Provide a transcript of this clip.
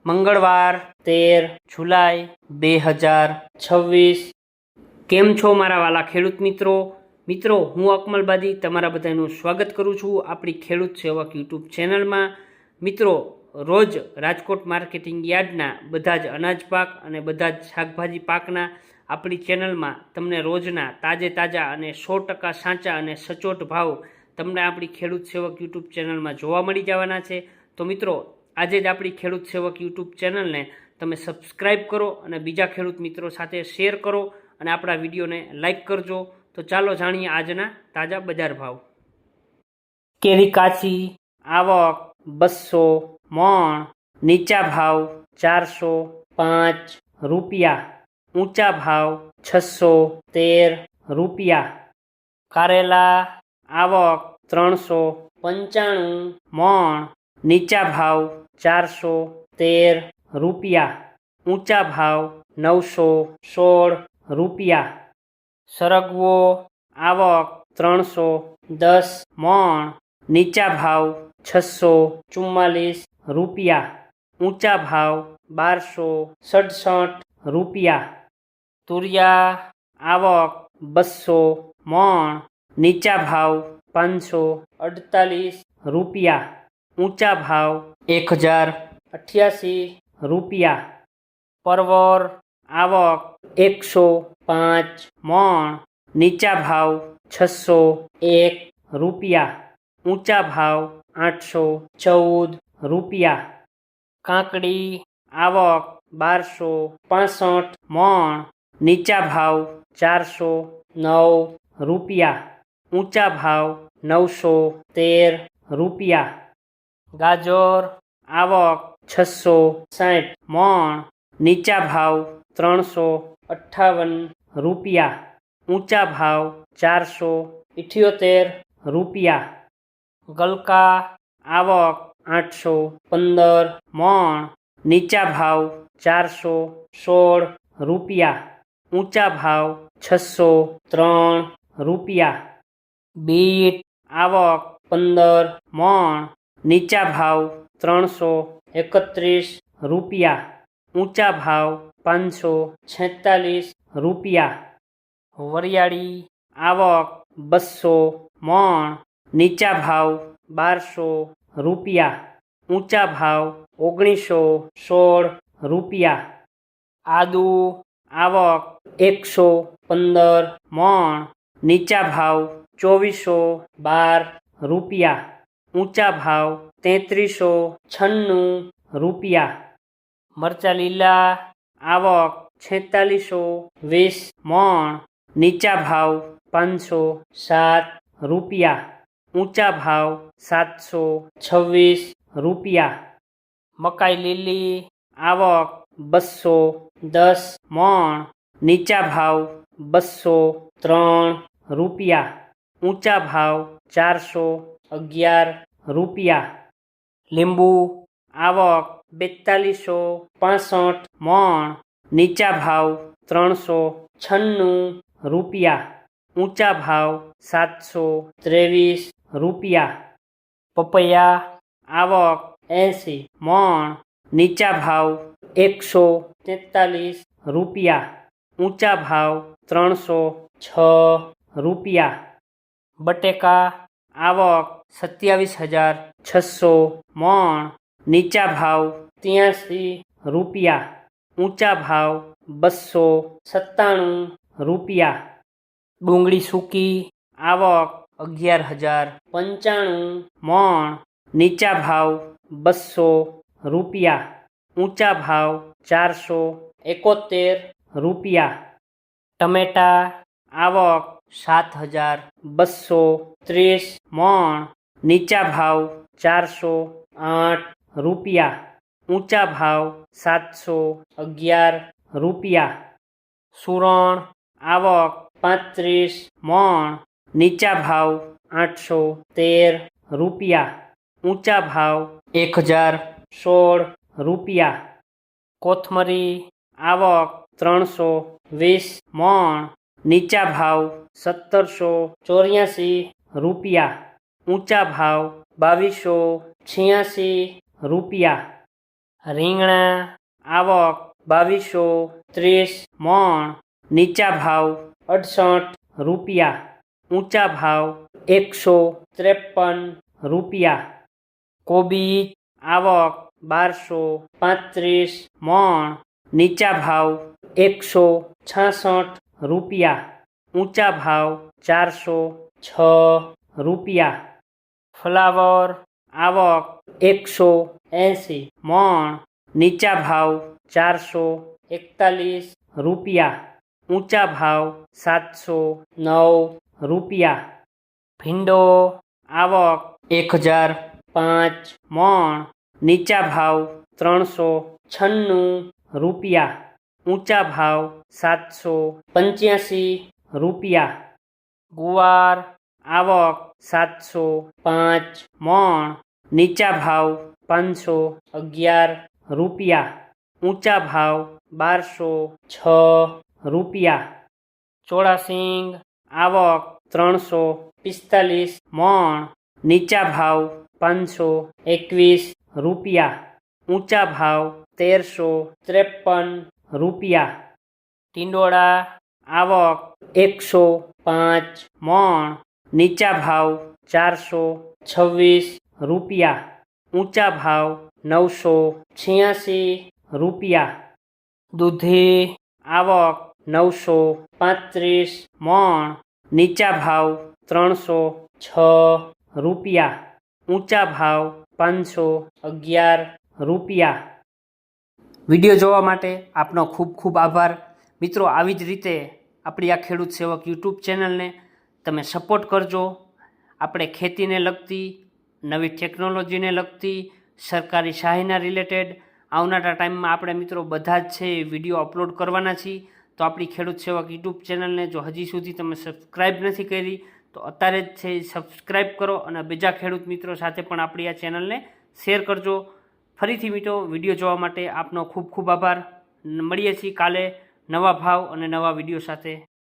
મંગળવાર 13 જુલાઈ 2026। કેમ છો મારા વાલા ખેડૂત મિત્રો હું અકમલબાદી તમારા બધાનું સ્વાગત કરું છું આપણી ખેડૂત સેવક યુટ્યુબ ચેનલમાં। મિત્રો રોજ રાજકોટ માર્કેટિંગ યાર્ડના બધા જ અનાજ પાક અને બધા જ શાકભાજી પાકના આપણી ચેનલમાં તમને રોજના તાજા અને 100% સાચા અને સચોટ ભાવ તમને આપણી ખેડૂત સેવક યુટ્યુબ ચેનલમાં જોવા મળી જવાના છે। તો મિત્રો આજે જ આપણી ખેડૂત સેવક યુટ્યુબ ચેનલને તમે સબસ્ક્રાઈબ કરો અને બીજા ખેડૂત મિત્રો સાથે શેર કરો અને આપણા વિડીયોને લાઈક કરજો। તો ચાલો જાણીએ આજના તાજા બજાર ભાવ। કેરી કાચી આવક 200 મણ, નીચા ભાવ 405 રૂપિયા, ઊંચા ભાવ 613 રૂપિયા। કારેલા આવક 395 મણ, નીચા ભાવ 413 રૂપિયા, ઊંચા ભાવ 916 રૂપિયા। સરગવો આવક 310 મણ, નીચા ભાવ 644 રૂપિયા, ઊંચા ભાવ 1267 રૂપિયા। તુરિયા આવક 200 મણ, નીચા ભાવ 548 રૂપિયા, ઊંચા ભાવ 1088 રૂપિયા। પરવર આવક 105 મણ, નીચા ભાવ 601 રૂપિયા, ઊંચા ભાવ 814 રૂપિયા। કાકડી આવક 1265 મણ, નીચા ભાવ 409 રૂપિયા, ઊંચા ભાવ 913 રૂપિયા। ગાજર આવક 660 મણ, નીચા ભાવ 358 રૂપિયા, ઊંચા ભાવ 478 રૂપિયા। ગલકા આવક 815 મણ, નીચા ભાવ 416 રૂપિયા, ઊંચા ભાવ 603 રૂપિયા। બીટ આવક 15 મણ, નીચા ભાવ 331 રૂપિયા, ઊંચા ભાવ 546 રૂપિયા। વરિયાળી આવક 200 મણ, નીચા ભાવ 1200 રૂપિયા, ઊંચા ભાવ 1916 રૂપિયા। આદુ આવક 115 મણ, નીચા ભાવ 2412 રૂપિયા, ઊંચા ભાવ 3396 રૂપિયા। મરચા લીલા આવક 4620 મણ, નીચા ભાવ 507 રૂપિયા, ઊંચા ભાવ 726 રૂપિયા। મકાઈ લીલી આવક 210 મણ, નીચા ભાવ 203 રૂપિયા, ઊંચા ભાવ 411 રૂપિયા। લીંબુ આવક 4265 મણ, નીચા ભાવ 396 રૂપિયા, ઊંચા ભાવ 723 રૂપિયા। પપૈયા આવક 80 મણ, નીચા ભાવ 143 રૂપિયા, ઊંચા ભાવ 306 રૂપિયા। બટેકા આવક 27600 મણ, નીચા ભાવ 83 રૂપિયા, ઊંચા ભાવ 297 રૂપિયા। ડુંગળી સૂકી આવક 11095 મણ, નીચા ભાવ 200 રૂપિયા, ઊંચા ભાવ 471 રૂપિયા। ટમેટા આવક 7230 મણ, નીચા ભાવ 408 રૂપિયા, ઊંચા ભાવ 711 રૂપિયા। સુરણ આવક 35 મણ, નીચા ભાવ 813 રૂપિયા, ઊંચા ભાવ 1016 રૂપિયા। કોથમરી આવક 320 મણ, નીચા ભાવ 1784 રૂપિયા, ઊંચા ભાવ 2286 રૂપિયા। રીંગણા આવક 2230 મણ, નીચા ભાવ 68 રૂપિયા, ઊંચા ભાવ 153 રૂપિયા. કોબીજ આવક 1235 મણ, નીચા ભાવ 166 રૂપિયા, ઊંચા ભાવ 406 રૂપિયા. ફ્લાવર આવક 180 મણ, નીચા ભાવ 441 રૂપિયા, ઊંચા ભાવ 709 રૂપિયા. ભીંડો આવક 1005 મણ, નીચા ભાવ 396 રૂપિયા, ઊંચા ભાવ 785 રૂપિયા. ગુવાર આવક 705 મણ, નીચા ભાવ 511 રૂપિયા, ઊંચા ભાવ 1206 રૂપિયા. ચોળાસિંગ આવક 345 મણ, નીચા ભાવ 521 રૂપિયા, ઊંચા ભાવ 1353 રૂપિયા. ટીંડોળા આવક 105 મણ, નીચા ભાવ 426 રૂપિયા, ઊંચા ભાવ 986 રૂપિયા. દૂધી આવક 935 મણ, નીચા ભાવ 306 રૂપિયા, ઊંચા ભાવ 511 રૂપિયા. વિડીયો જોવા માટે આપનો ખૂબ ખૂબ આભાર. મિત્રો, આવી જ રીતે આપણી આ ખેડૂત સેવક યુટ્યુબ ચેનલને તમે સપોર્ટ કરજો. આપણે ખેતીને લગતી, નવી ટેકનોલોજીને લગતી, સરકારી સહાયના રિલેટેડ આવનારા ટાઈમમાં આપણે મિત્રો બધા જ છે એ વિડીયો અપલોડ કરવાના છીએ. તો આપણી ખેડૂત સેવક યુટ્યુબ ચેનલને જો હજી સુધી તમે સબસ્ક્રાઈબ નથી કરી તો અત્યારે જ છે સબસ્ક્રાઈબ કરો અને બીજા ખેડૂત મિત્રો સાથે પણ આપણી આ ચેનલને શેર કરજો. ફરીથી મિત્રો, વિડીયો જોવા માટે આપનો ખૂબ ખૂબ આભાર. મળીએ છીએ કાલે નવા ભાવ અને નવા વિડીયો સાથે.